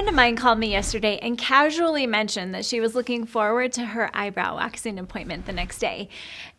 friend of mine called me yesterday and casually mentioned that she was looking forward to her eyebrow waxing appointment the next day.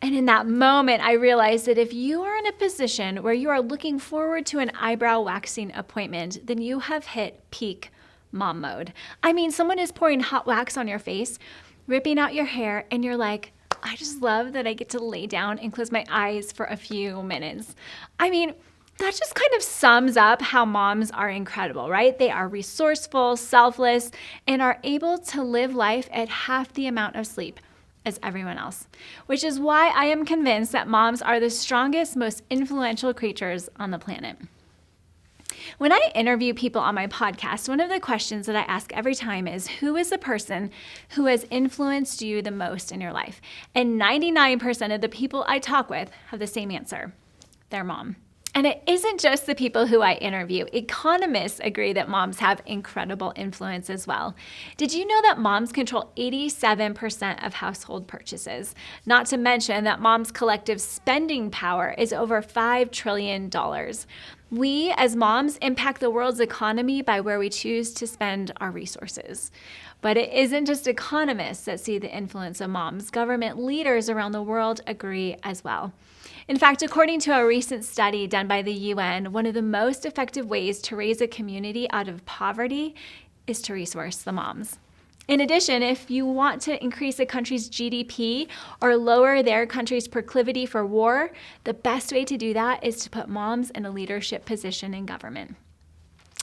And in that moment, I realized that if you are in a position where you are looking forward to an eyebrow waxing appointment, then you have hit peak mom mode. I mean, someone is pouring hot wax on your face, ripping out your hair, and you're like, I just love that I get to lay down and close my eyes for a few minutes. I mean, that just kind of sums up how moms are incredible, right? They are resourceful, selfless, and are able to live life at half the amount of sleep as everyone else, which is why I am convinced that moms are the strongest, most influential creatures on the planet. When I interview people on my podcast, one of the questions that I ask every time is, who is the person who has influenced you the most in your life? And 99% of the people I talk with have the same answer: their mom. And it isn't just the people who I interview. Economists agree that moms have incredible influence as well. Did you know that moms control 87% of household purchases? Not to mention that moms' collective spending power is over $5 trillion. We, as moms, impact the world's economy by where we choose to spend our resources. But it isn't just economists that see the influence of moms. Government leaders around the world agree as well. In fact, according to a recent study done by the UN, one of the most effective ways to raise a community out of poverty is to resource the moms. In addition, if you want to increase a country's GDP or lower their country's proclivity for war, the best way to do that is to put moms in a leadership position in government.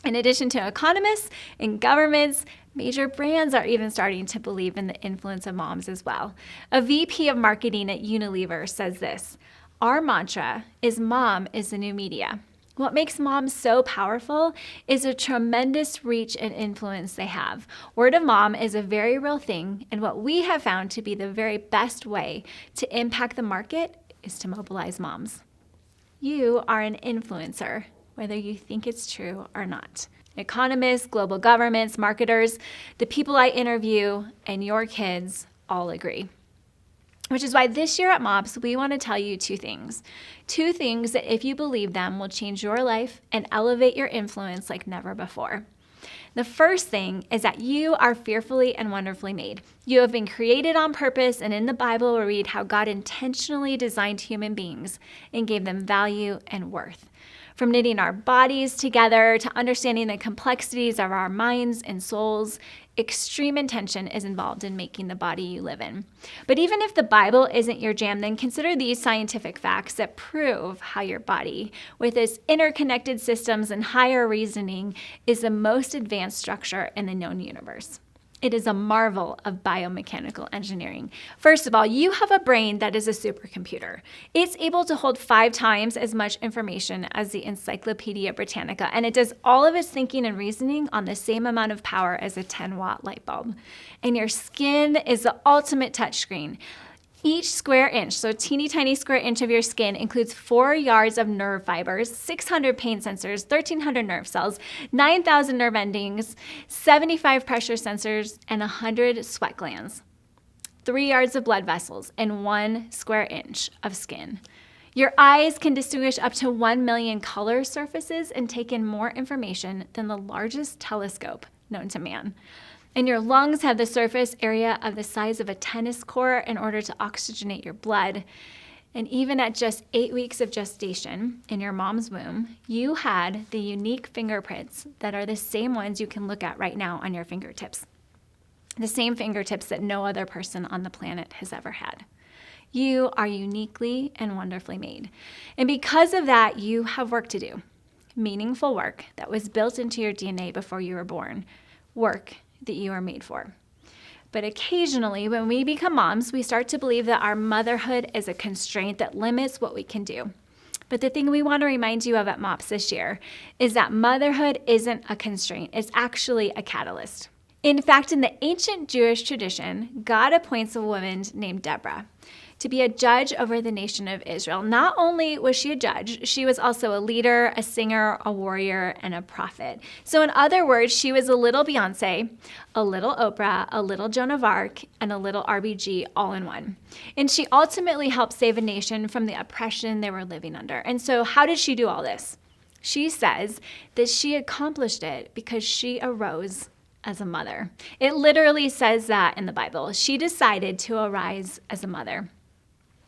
In addition to economists and governments, major brands are even starting to believe in the influence of moms as well. A VP of marketing at Unilever says this: "Our mantra is mom is the new media. What makes moms so powerful is a tremendous reach and influence they have. Word of mom is a very real thing, and what we have found to be the very best way to impact the market is to mobilize moms." You are an influencer, whether you think it's true or not. Economists, global governments, marketers, the people I interview, and your kids all agree. Which is why this year at MOPS, we want to tell you two things. Two things that, if you believe them, will change your life and elevate your influence like never before. The first thing is that you are fearfully and wonderfully made. You have been created on purpose, and in the Bible we read how God intentionally designed human beings and gave them value and worth. From knitting our bodies together to understanding the complexities of our minds and souls, extreme intention is involved in making the body you live in. But even if the Bible isn't your jam, then consider these scientific facts that prove how your body, with its interconnected systems and higher reasoning, is the most advanced structure in the known universe. It is a marvel of biomechanical engineering. First of all, you have a brain that is a supercomputer. It's able to hold 5 times as much information as the Encyclopedia Britannica, and it does all of its thinking and reasoning on the same amount of power as a 10-watt light bulb. And your skin is the ultimate touchscreen. Each square inch, so teeny tiny square inch of your skin, includes 4 yards of nerve fibers, 600 pain sensors, 1,300 nerve cells, 9,000 nerve endings, 75 pressure sensors, and 100 sweat glands. 3 yards of blood vessels and 1 square inch of skin. Your eyes can distinguish up to 1 million color surfaces and take in more information than the largest telescope known to man. And your lungs have the surface area of the size of a tennis court in order to oxygenate your blood. And even at just 8 weeks of gestation in your mom's womb, you had the unique fingerprints that are the same ones you can look at right now on your fingertips. The same fingertips that no other person on the planet has ever had. You are uniquely and wonderfully made. And because of that, you have work to do. Meaningful work that was built into your DNA before you were born. Work that you are made for. But occasionally, when we become moms, we start to believe that our motherhood is a constraint that limits what we can do. But the thing we want to remind you of at MOPS this year is that motherhood isn't a constraint. It's actually a catalyst. In fact, in the ancient Jewish tradition, God appoints a woman named Deborah to be a judge over the nation of Israel. Not only was she a judge, she was also a leader, a singer, a warrior, and a prophet. So in other words, she was a little Beyonce, a little Oprah, a little Joan of Arc, and a little RBG all in one. And she ultimately helped save a nation from the oppression they were living under. And so how did she do all this? She says that she accomplished it because she arose as a mother. It literally says that in the Bible. She decided to arise as a mother.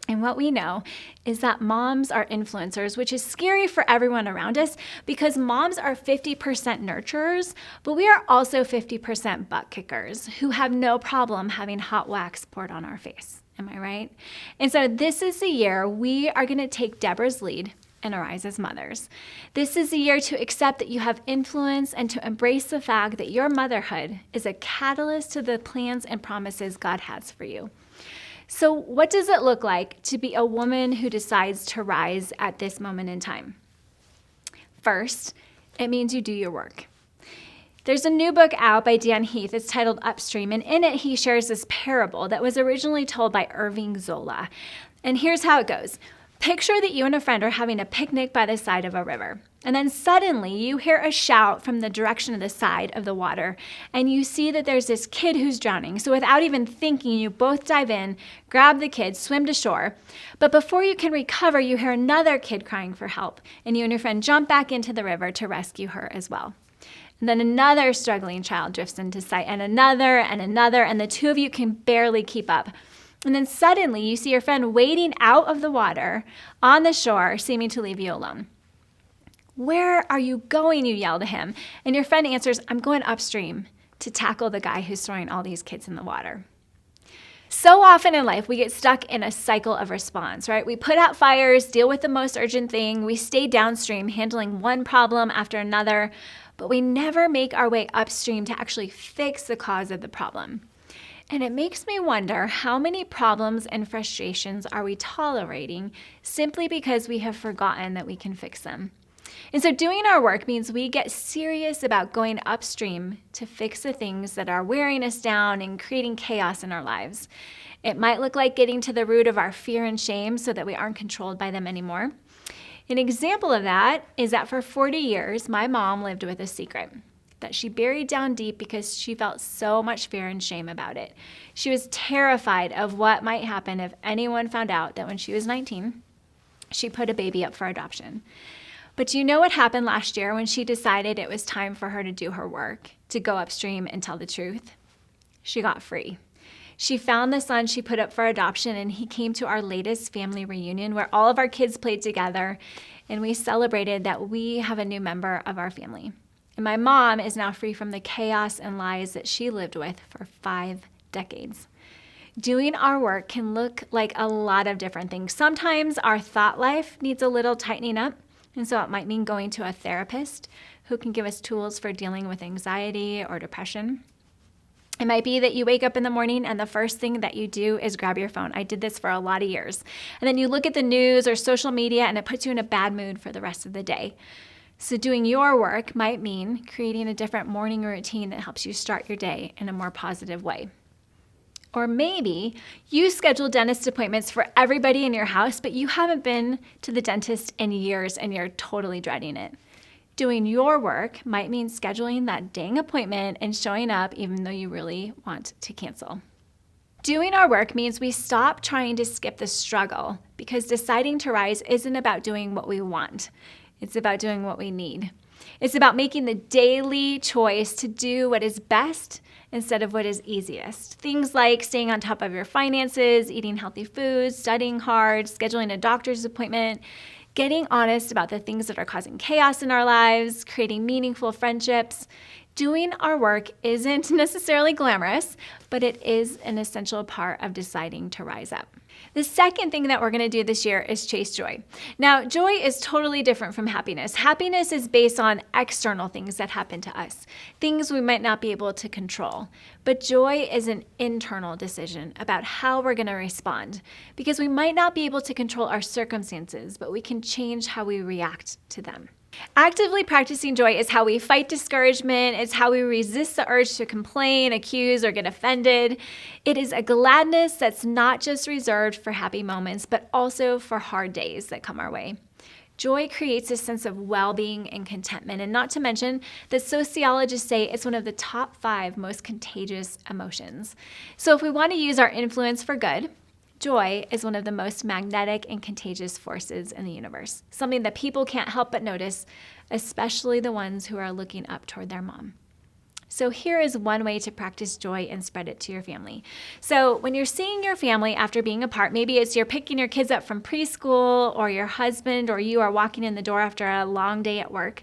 And what we know is that moms are influencers, which is scary for everyone around us because moms are 50% nurturers, but we are also 50% butt kickers who have no problem having hot wax poured on our face. Am I right? And so this is the year we are going to take Deborah's lead and arise as mothers. This is the year to accept that you have influence and to embrace the fact that your motherhood is a catalyst to the plans and promises God has for you. So what does it look like to be a woman who decides to rise at this moment in time? First, it means you do your work. There's a new book out by Dan Heath. It's titled Upstream, and in it he shares this parable that was originally told by Irving Zola. And here's how it goes. Picture that you and a friend are having a picnic by the side of a river. And then suddenly you hear a shout from the direction of the side of the water. And you see that there's this kid who's drowning. So without even thinking, you both dive in, grab the kid, swim to shore. But before you can recover, you hear another kid crying for help. And you and your friend jump back into the river to rescue her as well. And then another struggling child drifts into sight, and another, and the two of you can barely keep up. And then suddenly you see your friend wading out of the water on the shore, seeming to leave you alone. Where are you going? You yell to him. And your friend answers, I'm going upstream to tackle the guy who's throwing all these kids in the water. So often in life, we get stuck in a cycle of response, right? We put out fires, deal with the most urgent thing. We stay downstream, handling one problem after another, but we never make our way upstream to actually fix the cause of the problem. And it makes me wonder how many problems and frustrations are we tolerating simply because we have forgotten that we can fix them. And so doing our work means we get serious about going upstream to fix the things that are wearing us down and creating chaos in our lives. It might look like getting to the root of our fear and shame so that we aren't controlled by them anymore. An example of that is that for 40 years, my mom lived with a secret that she buried down deep because she felt so much fear and shame about it. She was terrified of what might happen if anyone found out that when she was 19, she put a baby up for adoption. But do you know what happened last year when she decided it was time for her to do her work, to go upstream and tell the truth? She got free. She found the son she put up for adoption, and he came to our latest family reunion where all of our kids played together, and we celebrated that we have a new member of our family. And my mom is now free from the chaos and lies that she lived with for 5 decades. Doing our work can look like a lot of different things. Sometimes our thought life needs a little tightening up, and so it might mean going to a therapist who can give us tools for dealing with anxiety or depression. It might be that you wake up in the morning and the first thing that you do is grab your phone. I did this for a lot of years. And then you look at the news or social media and it puts you in a bad mood for the rest of the day. So doing your work might mean creating a different morning routine that helps you start your day in a more positive way. Or maybe you schedule dentist appointments for everybody in your house, but you haven't been to the dentist in years and you're totally dreading it. Doing your work might mean scheduling that dang appointment and showing up even though you really want to cancel. Doing our work means we stop trying to skip the struggle because deciding to rise isn't about doing what we want. It's about doing what we need. It's about making the daily choice to do what is best instead of what is easiest. Things like staying on top of your finances, eating healthy foods, studying hard, scheduling a doctor's appointment, getting honest about the things that are causing chaos in our lives, creating meaningful friendships. Doing our work isn't necessarily glamorous, but it is an essential part of deciding to rise up. The second thing that we're going to do this year is chase joy. Now, joy is totally different from happiness. Happiness is based on external things that happen to us, things we might not be able to control. But joy is an internal decision about how we're going to respond, because we might not be able to control our circumstances, but we can change how we react to them. Actively practicing joy is how we fight discouragement. It's how we resist the urge to complain, accuse, or get offended. It is a gladness that's not just reserved for happy moments, but also for hard days that come our way. Joy creates a sense of well-being and contentment, and not to mention that sociologists say it's one of the top 5 most contagious emotions. So if we want to use our influence for good, joy is one of the most magnetic and contagious forces in the universe, something that people can't help but notice, especially the ones who are looking up toward their mom. So here is one way to practice joy and spread it to your family. So when you're seeing your family after being apart, maybe it's you're picking your kids up from preschool, or your husband or you are walking in the door after a long day at work.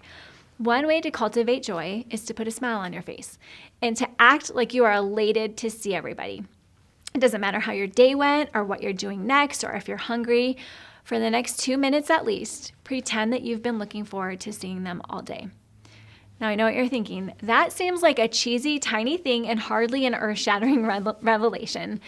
One way to cultivate joy is to put a smile on your face and to act like you are elated to see everybody. It doesn't matter how your day went or what you're doing next or if you're hungry. For the next 2 minutes at least, pretend that you've been looking forward to seeing them all day. Now, I know what you're thinking. That seems like a cheesy, tiny thing and hardly an earth-shattering revelation.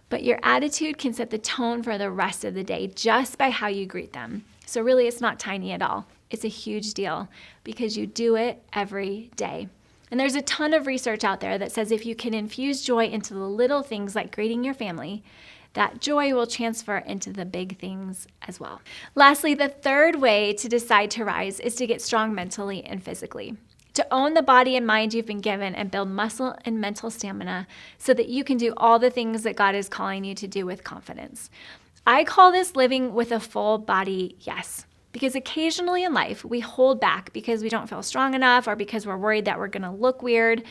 But your attitude can set the tone for the rest of the day just by how you greet them. So really, it's not tiny at all. It's a huge deal because you do it every day. And there's a ton of research out there that says if you can infuse joy into the little things like greeting your family, that joy will transfer into the big things as well. Lastly, the third way to decide to rise is to get strong mentally and physically. To own the body and mind you've been given and build muscle and mental stamina so that you can do all the things that God is calling you to do with confidence. I call this living with a full body yes. Because occasionally in life, we hold back because we don't feel strong enough or because we're worried that we're going to look weird.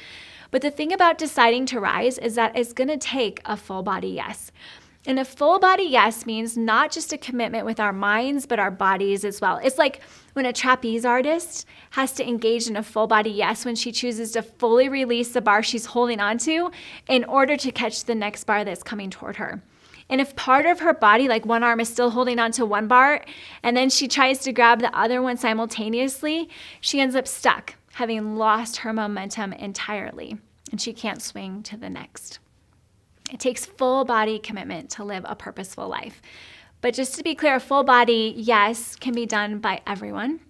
But the thing about deciding to rise is that it's going to take a full body yes. And a full body yes means not just a commitment with our minds, but our bodies as well. It's like when a trapeze artist has to engage in a full body yes when she chooses to fully release the bar she's holding onto in order to catch the next bar that's coming toward her. And if part of her body, like one arm is still holding onto one bar, and then she tries to grab the other one simultaneously, she ends up stuck, having lost her momentum entirely, and she can't swing to the next. It takes full body commitment to live a purposeful life. But just to be clear, a full body yes can be done by everyone.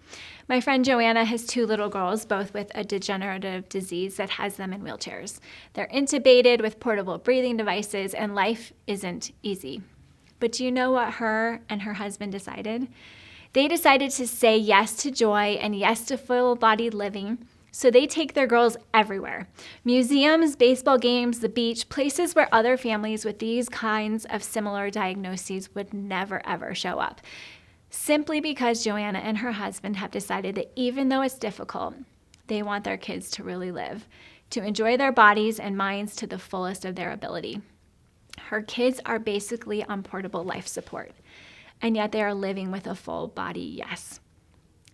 My friend Joanna has 2 little girls, both with a degenerative disease that has them in wheelchairs. They're intubated with portable breathing devices, and life isn't easy. But do you know what her and her husband decided? They decided to say yes to joy and yes to full-bodied living. So they take their girls everywhere. Museums, baseball games, the beach, places where other families with these kinds of similar diagnoses would never, ever show up. Simply because Joanna and her husband have decided that even though it's difficult, they want their kids to really live, to enjoy their bodies and minds to the fullest of their ability. Her kids are basically on portable life support, and yet they are living with a full body yes.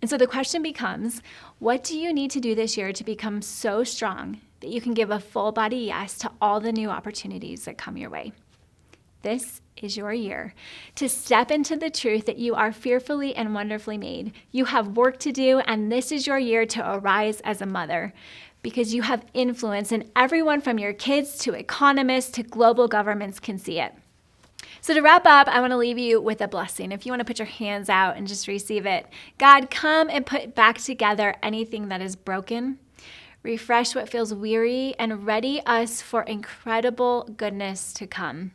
And so the question becomes, what do you need to do this year to become so strong that you can give a full body yes to all the new opportunities that come your way? This is your year to step into the truth that you are fearfully and wonderfully made. You have work to do, and this is your year to arise as a mother because you have influence, and everyone from your kids to economists to global governments can see it. So to wrap up, I want to leave you with a blessing. If you want to put your hands out and just receive it. God, come and put back together anything that is broken. Refresh what feels weary and ready us for incredible goodness to come.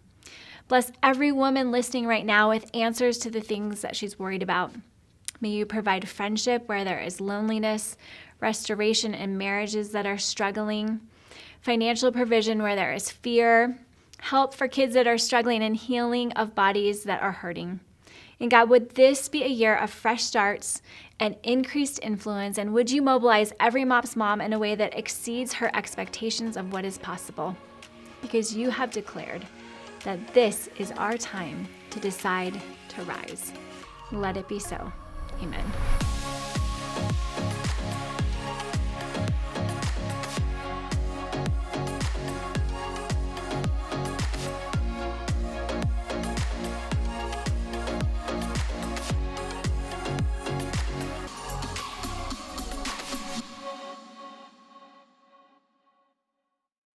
Bless every woman listening right now with answers to the things that she's worried about. May you provide friendship where there is loneliness, restoration in marriages that are struggling, financial provision where there is fear, help for kids that are struggling, and healing of bodies that are hurting. And God, would this be a year of fresh starts and increased influence? And would you mobilize every MOPS mom in a way that exceeds her expectations of what is possible? Because you have declared that this is our time to decide to rise. Let it be so. Amen.